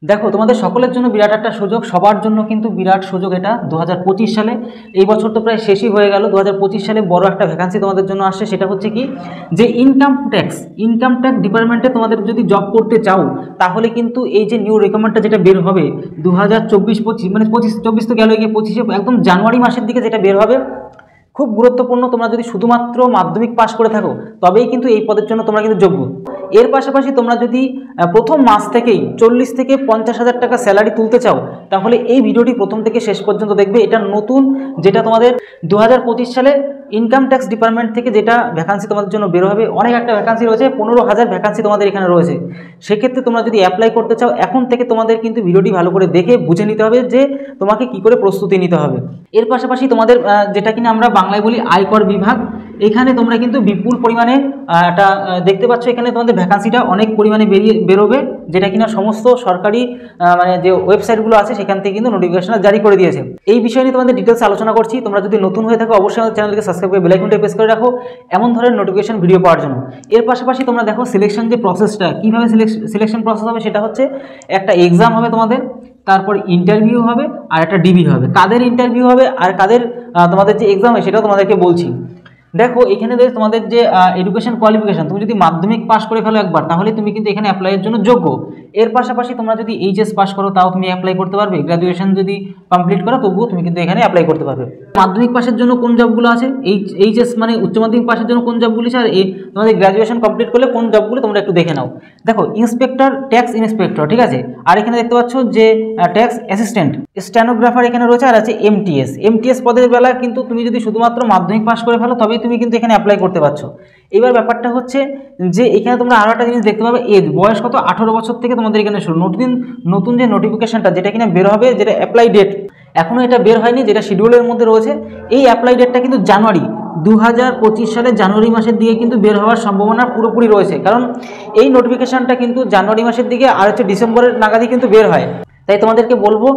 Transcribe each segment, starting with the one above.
দেখো তোমাদের সকলের জন্য বিরাট একটা সুযোগ, সবার জন্য কিন্তু বিরাট সুযোগ এটা 2025 সালে। এই বছর তো প্রায় শেষই হয়ে গেল, 2025 সালে বড় একটা ভ্যাকান্সি তোমাদের জন্য আসছে। সেটা হচ্ছে কি যে ইনকাম ট্যাক্স ডিপার্টমেন্টে তোমাদের যদি জব করতে চাও, তাহলে কিন্তু এই যে নিউ রিকমেন্ডটা যেটা বের হবে 2024-25 মানে 24 তো গেল, গিয়ে 25 একদম জানুয়ারি মাসের দিকে যেটা বের হবে, খুব গুরুত্বপূর্ণ। তোমরা যদি শুধুমাত্র মাধ্যমিক পাস করে থাকো তবেই কিন্তু এই পদের জন্য তোমরা কিন্তু যোগ্য। এর পাশাপাশি তোমরা যদি প্রথম মাস থেকেই 40 থেকে 50,000 টাকা স্যালারি তুলতে চাও, তাহলে এই ভিডিওটি প্রথম থেকে শেষ পর্যন্ত দেখবে। এটা নতুন, যেটা তোমাদের 2025 সালে ইনকাম ট্যাক্স ডিপার্টমেন্ট থেকে যেটা ভ্যাকান্সি তোমাদের জন্য বের হবে। অনেক একটা ভ্যাকান্সি রয়েছে, 15,000 ভ্যাকান্সি তোমাদের এখানে রয়েছে। সেক্ষেত্রে তোমরা যদি অ্যাপ্লাই করতে চাও, এখন থেকে তোমাদের কিন্তু ভিডিওটি ভালো করে দেখে বুঝে নিতে হবে যে তোমাকে কি করে প্রস্তুতি নিতে হবে। এর পাশাপাশি তোমাদের যেটা কিনা আমরা বাংলায় বলি আয়কর বিভাগ, এখানে তোমরা কিন্তু বিপুল পরিমাণে একটা দেখতে পাচ্ছ, এখানে তোমাদের ভ্যাকান্সিটা অনেক পরিমাণে বেরোবে, যেটা কিনা সমস্ত সরকারি মানে যে ওয়েবসাইটগুলো আছে সেখান থেকে কিন্তু নোটিফিকেশন জারি করে দিয়েছে। এই বিষয় নিয়ে তোমাদের ডিটেলস আলোচনা করছি। তোমরা যদি নতুন হয়ে থাকো অবশ্যই আমাদের চ্যানেলকে সাবস্ক্রাইব করে বেল আইকনটা প্রেস করে রাখো এমন ধরনের নোটিফিকেশন ভিডিও পাওয়ার জন্য। এর পাশাপাশি তোমরা দেখো সিলেকশন যে প্রসেসটা, কীভাবে সিলেকশন প্রসেস হবে, সেটা হচ্ছে একটা এক্সাম হবে তোমাদের, তারপর ইন্টারভিউ হবে, আর একটা ডিবি হবে। কাদের ইন্টারভিউ হবে আর কাদের তোমাদের যে এক্সাম হয় সেটাও তোমাদেরকে বলছি। দেখো এখানে তোমাদের যে এডুকেশন কোয়ালিফিকেশন, তুমি যদি মাধ্যমিক পাস করে ফেলো একবার, তাহলে তুমি কিন্তু এখানে অ্যাপ্লাইয়ের জন্য যোগ্য। এর পাশাপাশি তোমরা যদি এইচএস পাস করো তাও তুমি অ্যাপ্লাই করতে পারবে, গ্র্যাজুয়েশন যদি কমপ্লিট করো তবুও তুমি কিন্তু এখানে অ্যাপ্লাই করতে পারবে। মাধ্যমিক পাসের জন্য কোন জবগুলো আছে, এইচএস মানে উচ্চ মাধ্যমিক পাসের জন্য কোন জবগুলি আছে, আর এই তোমাদের গ্র্যাজুয়েশন কমপ্লিট করলে কোন জবগুলো তোমরা একটু দেখে নাও। দেখো ইন্সপেক্টর, ট্যাক্স ইন্সপেক্টর, ঠিক আছে। আর এখানে দেখতে পাচ্ছ যে ট্যাক্স অ্যাসিস্ট্যান্ট, স্ট্যানোগ্রাফার এখানে রয়েছে, আর আছে এমটিএস পদের বেলা কিন্তু তুমি যদি শুধুমাত্র মাধ্যমিক পাস করে ফেলো তবেই তুমি কিন্তু এখানে অ্যাপ্লাই করতে পারছো। এবার ব্যাপারটা হচ্ছে যে এখানে তোমরা আরও একটা জিনিস দেখতে পাবে, এজ বয়স কত, 18 বছর থেকে তোমাদের এখানে শুরু। নতুন যে নোটিফিকেশনটা যেটা কিনা বের হবে, যেটা অ্যাপ্লাই ডেট এখনও এটা বের হয়নি, যেটা শিডিউলের মধ্যে রয়েছে। এই অ্যাপ্লাই ডেটটা কিন্তু জানুয়ারি 2025 সালের জানুয়ারি মাসের দিকে কিন্তু বের হওয়ার সম্ভাবনা পুরোপুরি রয়েছে, কারণ এই নোটিফিকেশনটা কিন্তু জানুয়ারি মাসের দিকে আর হচ্ছে ডিসেম্বরের নাগাদই কিন্তু বের হয়। তাই তোমাদেরকে বলবো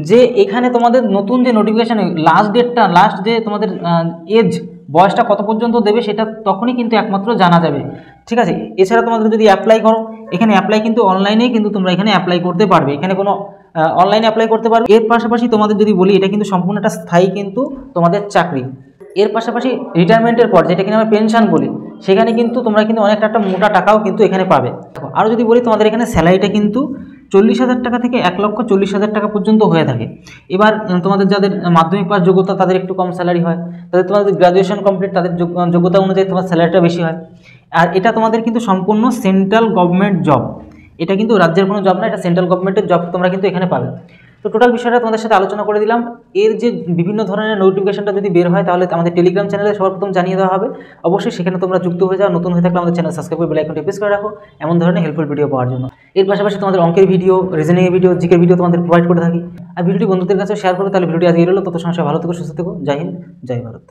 যে এখানে তোমাদের নতুন যে নোটিফিকেশান লাস্ট যে তোমাদের এজ বয়সটা কত পর্যন্ত দেবে সেটা তখনই কিন্তু একমাত্র জানা যাবে, ঠিক আছে। এছাড়া তোমাদের যদি অ্যাপ্লাই করো, এখানে অ্যাপ্লাই কিন্তু অনলাইনেই কিন্তু তোমরা এখানে অ্যাপ্লাই করতে পারবে, এখানে কোনো অনলাইনে অ্যাপ্লাই করতে পারবে। এর পাশাপাশি তোমাদের যদি বলি, এটা কিন্তু সম্পূর্ণ একটা স্থায়ী কিন্তু তোমাদের চাকরি। এর পাশাপাশি রিটায়ারমেন্টের পর যেটা কিনা আমরা পেনশন বলি, সেখানে কিন্তু তোমরা কিন্তু অনেকটা একটা মোটা টাকাও কিন্তু এখানে পাবে। আরও যদি বলি, তোমাদের এখানে স্যালারিটা কিন্তু 40,000 টাকা থেকে 1,40,000 টাকা পর্যন্ত হয়ে থাকে। এবার তোমাদের যাদের মাধ্যমিক পাস যোগ্যতা তাদের একটু কম স্যালারি হয়, তাদের তোমাদের গ্র্যাজুয়েশন কমপ্লিট তাদের যোগ্যতা অনুযায়ী তোমার স্যালারিটা বেশি হয়। আর এটা তোমাদের কিন্তু সম্পূর্ণ সেন্ট্রাল গভর্নমেন্ট জব, এটা কিন্তু রাজ্যের কোনো জব না, এটা সেন্ট্রাল গভর্নমেন্টের জব তোমরা কিন্তু এখানে পাবে। তো টোটাল বিষয়টা তোমাদের সাথে আলোচনা করে দিলাম। এর যে বিভিন্ন ধরনের নোটিফিকেশনটা যদি বের হয় তাহলে আমাদের টেলিগ্রাম চ্যানেলে সবার প্রথম জানিয়ে দেওয়া হবে। অবশ্যই সেখানে তোমরা যুক্ত হয়ে যাও। নতুন হয়ে থাকলে আমাদের চ্যানেল সাবস্ক্রাইব করে বেল আইকনটি প্রেস করে রাখো এমন ধরনের হেল্পফুল ভিডিও পাওয়ার জন্য। এর পাশাপাশি তোমাদের অঙ্কের ভিডিও, রিজনিংয়ের ভিডিও, জিকের ভিডিও তোমাদের প্রোভাইড করে থাকি। আর ভিডিওটি বন্ধুদের কাছে শেয়ার করো। তাহলে ভিডিওটি আজকে এলো, তত সমস্যা ভালো থেকো, সুস্থ থেকো। জয় হিন্দ, জয় ভারত।